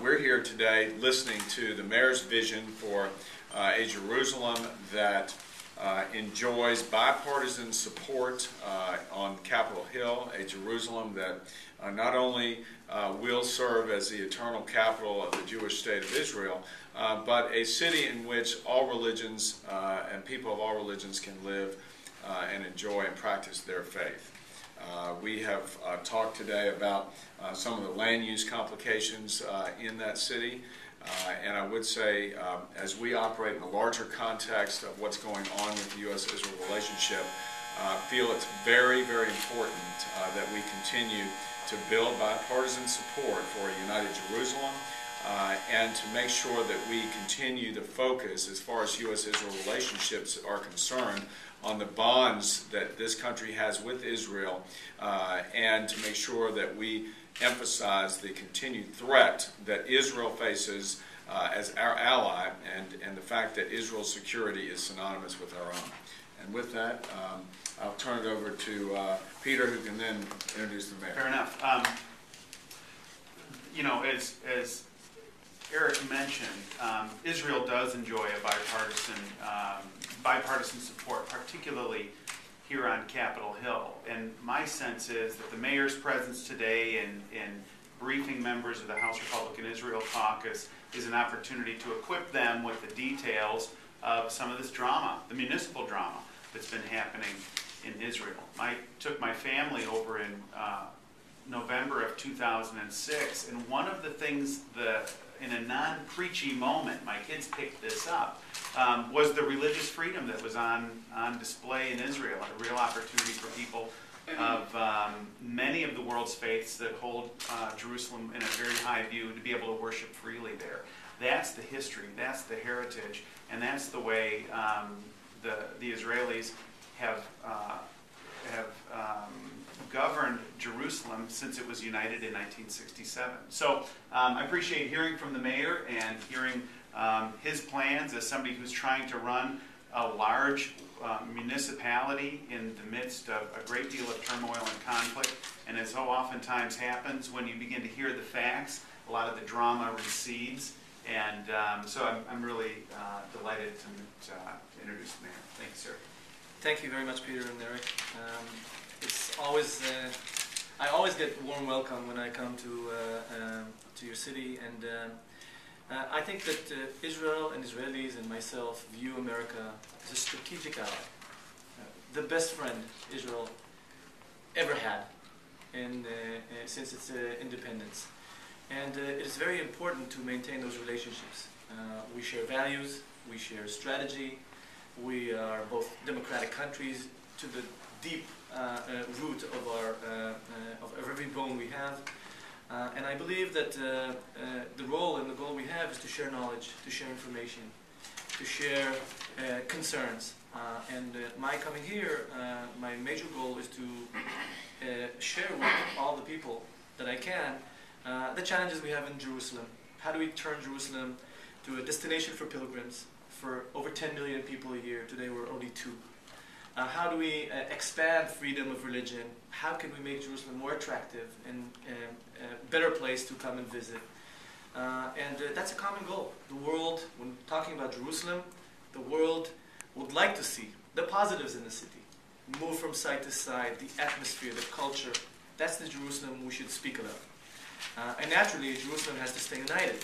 we're here today listening to the mayor's vision for a Jerusalem that enjoys bipartisan support on Capitol Hill, a Jerusalem that not only will serve as the eternal capital of the Jewish state of Israel, but a city in which all religions and people of all religions can live and enjoy and practice their faith. We have talked today about some of the land use complications in that city, and I would say as we operate in the larger context of what's going on with the U.S.-Israel relationship, feel it's very, very important that we continue to build bipartisan support for a united Jerusalem and to make sure that we continue to focus, as far as U.S.-Israel relationships are concerned, on the bonds that this country has with Israel, and to make sure that we emphasize the continued threat that Israel faces as our ally, and the fact that Israel's security is synonymous with our own. And with that, I'll turn it over to Peter, who can then introduce the mayor. Fair enough. You know, as Eric mentioned, Israel does enjoy a bipartisan support, particularly here on Capitol Hill. And my sense is that the mayor's presence today in briefing members of the House Republican Israel Caucus is an opportunity to equip them with the details of some of this drama, the municipal drama that's been happening in Israel. I took my family over in November of 2006, and one of the things that, in a non-preachy moment, my kids picked this up, was the religious freedom that was on display in Israel, a real opportunity for people of many of the world's faiths that hold Jerusalem in a very high view to be able to worship freely there. That's the history, that's the heritage, and that's the way the Israelis have governed Jerusalem since it was united in 1967. So I appreciate hearing from the mayor and hearing his plans as somebody who's trying to run a large municipality in the midst of a great deal of turmoil and conflict. And as so oftentimes happens, when you begin to hear the facts, a lot of the drama recedes. And so I'm really delighted to introduce the mayor. Thank you, sir. Thank you very much, Peter and Eric. It's always I always get warm welcome when I come to your city, and I think that Israel and Israelis and myself view America as a strategic ally, the best friend Israel ever had since its independence. And it is very important to maintain those relationships. We share values, we share strategy, we are both democratic countries to the deep root of every bone we have. And I believe that the role and the goal we have is to share knowledge, to share information, to share concerns. And my coming here, my major goal is to share with all the people that I can the challenges we have in Jerusalem. How do we turn Jerusalem to a destination for pilgrims, for over 10 million people a year? Today we're only 2. How do we expand freedom of religion? How can we make Jerusalem more attractive and a better place to come and visit? And that's a common goal. The world, when talking about Jerusalem, the world would like to see the positives in the city. Move from side to side, the atmosphere, the culture. That's the Jerusalem we should speak about. And naturally, Jerusalem has to stay united.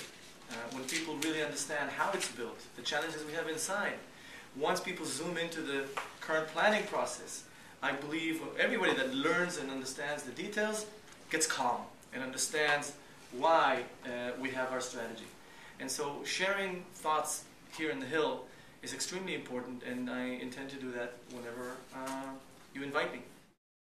When people really understand how it's built, the challenges we have inside. Once people zoom into the current planning process, I believe everybody that learns and understands the details gets calm and understands why we have our strategy. And so sharing thoughts here in the Hill is extremely important, and I intend to do that whenever you invite me.